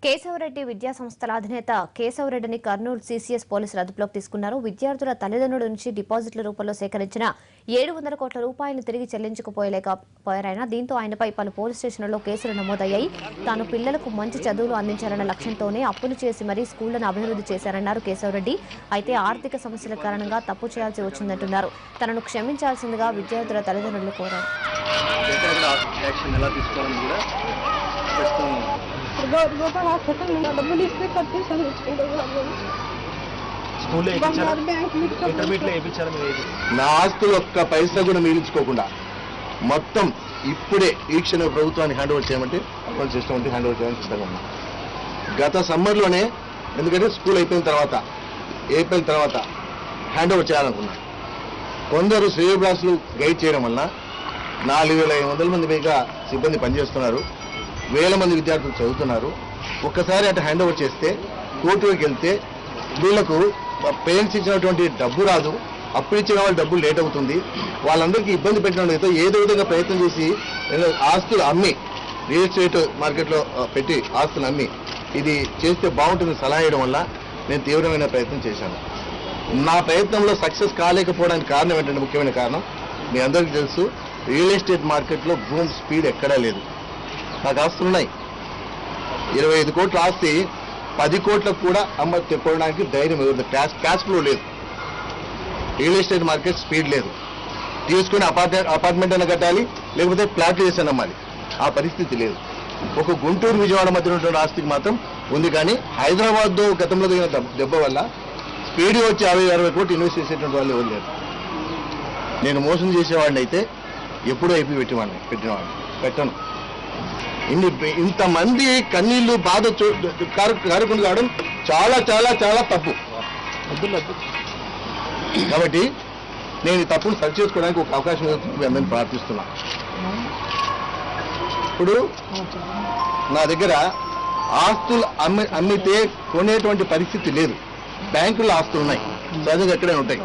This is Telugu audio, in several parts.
కేశవరెడ్డి విద్యా సంస్థల అధినేత కేశవరెడ్డిని కర్నూలు సీసీఎస్ పోలీసులు అదుపులోకి తీసుకున్నారు. విద్యార్థుల తల్లిదండ్రుల నుంచి డిపాజిట్ల రూపంలో సేకరించిన 700 కోట్ల రూపాయలను తిరిగి చెల్లించకపోయారైనా దీంతో ఆయనపై పలు పోలీస్ స్టేషన్లలో కేసులు నమోదయ్యాయి. తాను పిల్లలకు మంచి చదువులు అందించాలన్న లక్ష్యంతోనే అప్పులు చేసి మరీ స్కూళ్లను అభివృద్ధి చేశారన్నారు కేశవరెడ్డి. అయితే ఆర్థిక సమస్యల కారణంగా తప్పు చేయాల్సి వచ్చిందంటున్నారు. తనను క్షమించాల్సిందిగా విద్యార్థుల తల్లిదండ్రులు కోరారు. నా ఆస్తులు ఒక్క పైసా కూడా మిగిల్చుకోకుండా మొత్తం ఇప్పుడే ఈ క్షణ ప్రభుత్వానికి హ్యాండ్ ఓవర్ చేయమంటే అకౌంట్ సిస్టమ్ అంటే హ్యాండ్ ఓవర్ చేయమని సిద్ధంగా ఉన్నా. గత సమ్మర్లోనే ఎందుకంటే స్కూల్ అయిపోయిన తర్వాత ఏప్రిల్ తర్వాత హ్యాండ్ ఓవర్ చేయాలనుకున్నా. కొందరు శ్రేయోభిలాషులు గైడ్ చేయడం వల్ల 4500 మంది పైగా సిబ్బంది పనిచేస్తున్నారు, 1000 మంది విద్యార్థులు చదువుతున్నారు. ఒక్కసారి అటు హ్యాండ్ ఓవర్ చేస్తే కోర్టుకి వెళ్తే వీళ్లకు పేరెంట్స్ ఇచ్చినటువంటి డబ్బు రాదు, అప్పుడు ఇచ్చిన వాళ్ళ డబ్బులు లేట్ అవుతుంది, వాళ్ళందరికీ ఇబ్బంది పెట్టడం అయితే ఏదో విధంగా ప్రయత్నం చేసి ఆస్తులు అమ్మి రియల్ ఎస్టేట్ మార్కెట్లో పెట్టి ఆస్తులు అమ్మి ఇది చేస్తే బాగుంటుంది సలహా ఇవ్వడం వల్ల నేను తీవ్రమైన ప్రయత్నం చేశాను. నా ప్రయత్నంలో సక్సెస్ కాలేకపోవడానికి కారణం ఏంటంటే ముఖ్యమైన కారణం మీ అందరికీ తెలుసు, రియల్ ఎస్టేట్ మార్కెట్లో బూమ్ స్పీడ్ ఎక్కడా లేదు. నాకు ఆస్తులు ఉన్నాయి, 25 కోట్ల ఆస్తి 10 కోట్లకు కూడా తెప్పడానికి ధైర్యం ఎవరు, క్యాష్ ఫ్లో లేదు, రియల్ ఎస్టేట్ మార్కెట్ స్పీడ్ లేదు. తీసుకుని అపార్ట్మెంట్ అయినా కట్టాలి, లేకపోతే ఫ్లాట్లు చేసి అమ్మాలి, ఆ పరిస్థితి లేదు. ఒక గుంటూరు విజయవాడ మధ్య ఉన్నటువంటి ఆస్తికి మాత్రం ఉంది. కానీ హైదరాబాద్లో గతంలో తగిన దెబ్బ వల్ల స్పీడ్ వచ్చి 50-60 కోట్లు ఇన్వెస్ట్ చేసేటువంటి వాళ్ళు ఎవరు లేరు. నేను మోసం చేసేవాడిని అయితే ఎప్పుడూ ఐపీ పెట్టినవాడిని పెట్టను. ఇంతమంది కన్నీళ్లు బాధ కారకుండా కావడం చాలా చాలా చాలా తప్పు. కాబట్టి నేను ఈ తప్పును సరి చేసుకోవడానికి ఒక అవకాశం అందరినీ ప్రార్థిస్తున్నా. ఇప్పుడు నా దగ్గర ఆస్తులు అమ్మితే కొనేటువంటి పరిస్థితి లేదు. బ్యాంకుల్లో ఆస్తులు ఉన్నాయి, సహజంగా ఎక్కడైనా ఉంటాయి.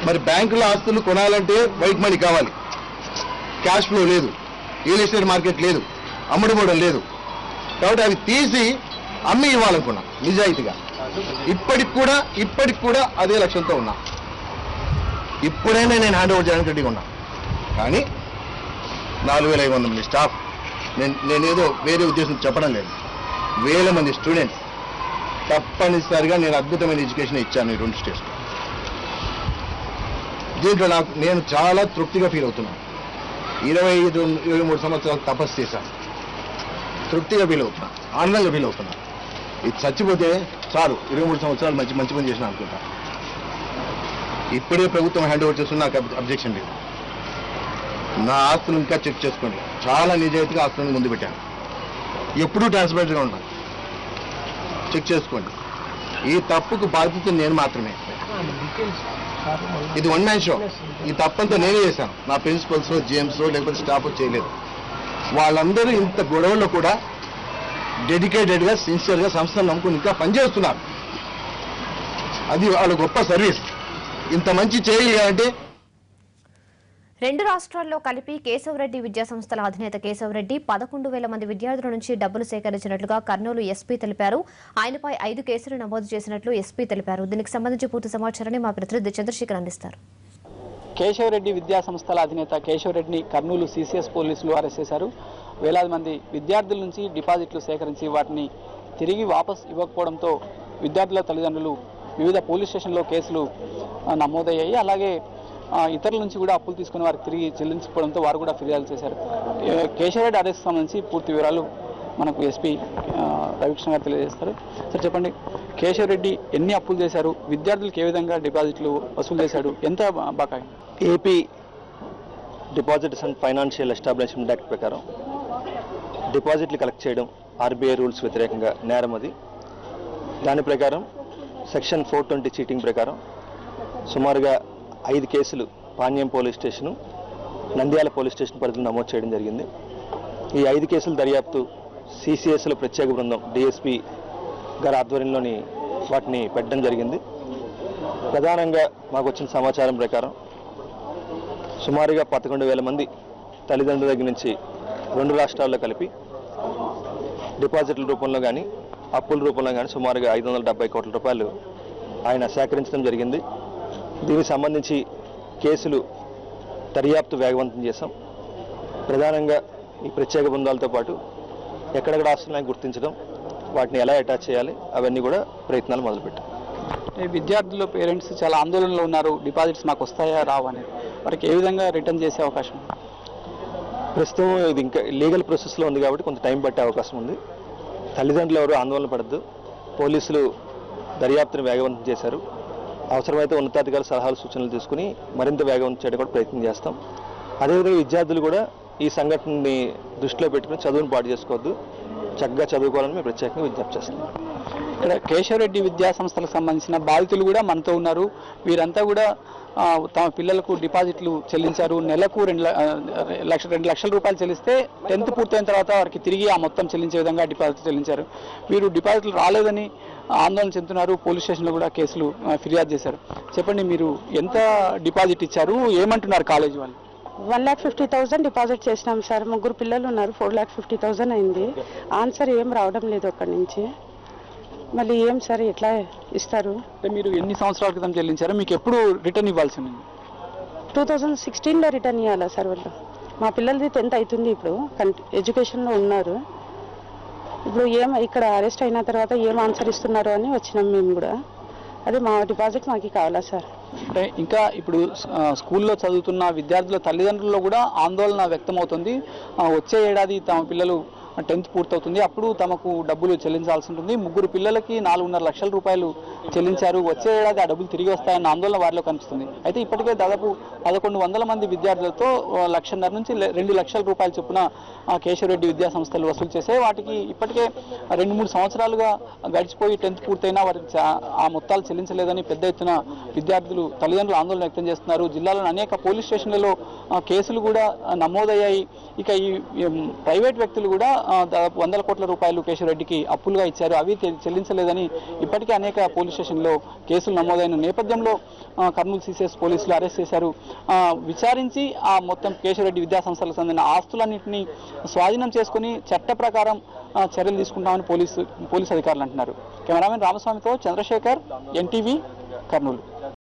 మరి బ్యాంకుల్లో ఆస్తులు కొనాలంటే వైట్ మనీ కావాలి, క్యాష్ ఫ్లో లేదు, రియల్ ఎస్టేట్ మార్కెట్ లేదు, అమ్ముడుపోవడం లేదు. కాబట్టి అవి తీసి అమ్మి ఇవ్వాలనుకున్నా నిజాయితీగా. ఇప్పటికి కూడా అదే లక్ష్యంతో ఉన్నా. ఇప్పుడైనా నేను హ్యాండ్ ఓవర్ చేయడానికి రెడీగా ఉన్నా. కానీ 4500 మంది స్టాఫ్, నేనేదో వేరే ఉద్దేశం చెప్పడం లేదు, 1000 మంది స్టూడెంట్స్ తప్పనిసరిగా నేను అద్భుతమైన ఎడ్యుకేషన్ ఇచ్చాను ఈ 2 స్టేట్స్లో. దీంట్లో నేను చాలా తృప్తిగా ఫీల్ అవుతున్నాను. 25-23 సంవత్సరాలు తపస్సు చేశాను, తృప్తిగా ఫీల్ అవుతున్నా, ఆనందంగా ఫీల్ అవుతున్నా. ఇది చచ్చిపోతే చాలు, 23 సంవత్సరాలు మంచి పని చేసిన అనుకుంటా. ఇప్పుడే ప్రభుత్వం హ్యాండ్ ఓవర్ చేస్తున్న నాకు అబ్జెక్షన్ లేదు. నా ఆస్తులు ఇంకా చెక్ చేసుకోండి, చాలా నిజాయితీగా ఆస్తులను ముందు పెట్టాను, ఎప్పుడూ ట్రాన్స్పరెంట్గా ఉన్నాను, చెక్ చేసుకోండి. ఈ తప్పుకు బాధ్యత నేను మాత్రమే. ఇది వన్ మ్యాన్ షో. ఈ తప్పంతా నేనే చేశాను, నా ప్రిన్సిపల్స్ జేమ్స్ లేకపోతే స్టాఫ్ చేయలేదు. వాళ్ళందరూ ఇంత గొడవల్లో కూడా డెడికేటెడ్గా సిన్సియర్గా సంస్థను నమ్ముకుని ఇంకా పనిచేస్తున్నారు. అది వాళ్ళ గొప్ప సర్వీస్. ఇంత మంచి చేయాలంటే 2 రాష్ట్రాల్లో కలిపి కేశవరెడ్డి విద్యా సంస్థల అధినేత కేశవరెడ్డి 11,000 మంది విద్యార్థుల నుంచి డబ్బులు సేకరించినట్లుగా కర్నూలు ఎస్పీ తెలిపారు. ఆయనపై 5 కేసులు నమోదు చేసినట్లు ఎస్పీ తెలిపారు. దీనికి సంబంధించి పూర్తి సమాచారాన్ని మా ప్రతినిధి చంద్రశేఖర్ అందిస్తారు. కేశవరెడ్డి విద్యా సంస్థల అధినేత కేశవరెడ్డిని కర్నూలు సీసీఎస్ పోలీసులు అరెస్ట్ చేశారు. వేలాది మంది విద్యార్థుల నుంచి డిపాజిట్లు సేకరించి వాటిని తిరిగి వాపస్ ఇవ్వకపోవడంతో విద్యార్థుల తల్లిదండ్రులు వివిధ పోలీస్ స్టేషన్లో కేసులు నమోదయ్యాయి. అలాగే ఇతరుల నుంచి కూడా అప్పులు తీసుకుని వారికి తిరిగి చెల్లించకపోవడంతో వారు కూడా ఫిర్యాదు చేశారు. కేశవరెడ్డి అరెస్ట్ సంబంధించి పూర్తి వివరాలు మనకు ఎస్పీ రవికృష్ణ గారు తెలియజేస్తారు. సార్ చెప్పండి, కేశవరెడ్డి ఎన్ని అప్పులు చేశారు, విద్యార్థులకు ఏ విధంగా డిపాజిట్లు వసూలు చేశాడు, ఎంత బకాయి? AP deposits and financial establishment act ప్రకారం డిపాజిట్లు కలెక్ట్ చేయడం ఆర్బీఐ రూల్స్ వ్యతిరేకంగా నేరం అది. దాని ప్రకారం సెక్షన్ 420 చీటింగ్ ప్రకారం సుమారుగా 5 కేసులు Panyam police station, Nandyal police station పరిధిలో నమోదు చేయడం జరిగింది. ఈ 5 కేసుల దర్యాప్తు సిసిఎస్లో ప్రత్యేక బృందం డిఎస్పీ గారి ఆధ్వర్యంలోని వాటిని పెట్టడం జరిగింది. ప్రధానంగా మాకు వచ్చిన సమాచారం ప్రకారం సుమారుగా 11,000 మంది తల్లిదండ్రుల దగ్గర నుంచి 2 రాష్ట్రాల్లో కలిపి డిపాజిట్ల రూపంలో కానీ అప్పుల రూపంలో కానీ సుమారుగా 570 కోట్ల రూపాయలు ఆయన సేకరించడం జరిగింది. దీనికి సంబంధించి కేసులు దర్యాప్తు వేగవంతం చేశాం. ప్రధానంగా ఈ ప్రత్యేక బృందాలతో పాటు ఎక్కడెక్కడ ఆస్తులను గుర్తించడం, వాటిని ఎలా అటాచ్ చేయాలి, అవన్నీ కూడా ప్రయత్నాలు మొదలుపెట్టాం. విద్యార్థుల పేరెంట్స్ చాలా ఆందోళనలో ఉన్నారు, డిపాజిట్స్ మాకు వస్తాయా రావు అనేది. వారికి ఏ విధంగా రిటర్న్ చేసే అవకాశం? ప్రస్తుతం ఇది ఇంకా లీగల్ ప్రాసెస్లో ఉంది కాబట్టి కొంత టైం పట్టే అవకాశం ఉంది. తల్లిదండ్రులు ఎవరు ఆందోళన పడద్దు. పోలీసులు దర్యాప్తును వేగవంతం చేశారు. అవసరమైతే ఉన్నతాధికారుల సలహాలు సూచనలు తీసుకుని మరింత వేగవంతం చేయడం కూడా ప్రయత్నం చేస్తాం. అదేవిధంగా విద్యార్థులు కూడా ఈ సంఘటనని దృష్టిలో పెట్టుకుని చదువును పాటు చేసుకోవద్దు, చక్కగా చదువుకోవాలని మేము ప్రత్యేకంగా విజ్ఞప్తి చేస్తున్నాం. ఇక్కడ కేశవరెడ్డి విద్యా సంస్థలకు సంబంధించిన బాధితులు కూడా మనతో ఉన్నారు. వీరంతా కూడా తమ పిల్లలకు డిపాజిట్లు చెల్లించారు. నెలకు 2 లక్షల రూపాయలు చెల్లిస్తే 10th పూర్తయిన తర్వాత వారికి తిరిగి ఆ మొత్తం చెల్లించే విధంగా డిపాజిట్లు చెల్లించారు. వీరు డిపాజిట్లు రాలేదని ఆందోళన చెందుతున్నారు. పోలీస్ స్టేషన్లో కూడా కేసులు ఫిర్యాదు చేశారు. చెప్పండి, మీరు ఎంత డిపాజిట్ ఇచ్చారు, ఏమంటున్నారు కాలేజీ వాళ్ళు? 1,50,000 డిపాజిట్ చేసినాం సార్. 3 పిల్లలు ఉన్నారు. 4,50,000 అయింది. ఆన్సర్ ఏం రావడం లేదు అక్కడి నుంచి. మళ్ళీ ఏం సార్ ఎట్లా ఇస్తారు? అంటే మీరు ఎన్ని సంవత్సరాల క్రితం చెల్లించారు? మీకు ఎప్పుడు రిటర్న్ ఇవ్వాల్సి ఉంది? 2016లో రిటర్న్ ఇవ్వాలా సార్ వాళ్ళు? మా పిల్లలది 10th అవుతుంది, ఇప్పుడు ఎడ్యుకేషన్లో ఉన్నారు. ఇప్పుడు ఇక్కడ అరెస్ట్ అయిన తర్వాత ఏం ఆన్సర్ ఇస్తున్నారు అని వచ్చినాం మేము కూడా. అదే మా డిపాజిట్ మాకు కావాలా సార్. అంటే ఇంకా ఇప్పుడు స్కూల్లో చదువుతున్న విద్యార్థుల తల్లిదండ్రుల్లో కూడా ఆందోళన వ్యక్తమవుతుంది. వచ్చే ఏడాది తమ పిల్లలు 10th పూర్తవుతుంది, అప్పుడు తమకు డబ్బులు చెల్లించాల్సి ఉంటుంది. 3 పిల్లలకి 4.5 లక్షల రూపాయలు చెల్లించారు. వచ్చే ఏడాది ఆ డబ్బులు తిరిగి వస్తాయన్న ఆందోళన వారిలో కనిపిస్తుంది. అయితే ఇప్పటికే దాదాపు 1100 మంది విద్యార్థులతో 1,50,000 నుంచి 2 లక్షల రూపాయల చొప్పున కేశవరెడ్డి విద్యా సంస్థలు వసూలు చేసే వాటికి ఇప్పటికే 2-3 సంవత్సరాలుగా గడిచిపోయి 10th పూర్తయినా వారికి ఆ మొత్తాలు చెల్లించలేదని పెద్ద ఎత్తున విద్యార్థులు తల్లిదండ్రులు ఆందోళన వ్యక్తం చేస్తున్నారు. జిల్లాలోని అనేక పోలీస్ స్టేషన్లలో కేసులు కూడా నమోదయ్యాయి. ఇక ఈ ప్రైవేట్ వ్యక్తులు కూడా దాదాపు 100 కోట్ల రూపాయలు కేశవరెడ్డికి అప్పులుగా ఇచ్చారు. అవి చెల్లించలేదని ఇప్పటికే అనేక పోలీస్ స్టేషన్లో కేసులు నమోదైన నేపథ్యంలో కర్నూలు సిసిఎస్ పోలీసులు అరెస్ట్ చేశారు. విచారించి ఆ మొత్తం కేశవరెడ్డి విద్యా సంస్థలకు చెందిన ఆస్తులన్నింటినీ స్వాధీనం చేసుకుని చట్ట ప్రకారం చర్యలు తీసుకుంటామని పోలీసు అధికారులు అంటున్నారు. కెమెరామెన్ రామస్వామితో చంద్రశేఖర్, NTV, కర్నూలు.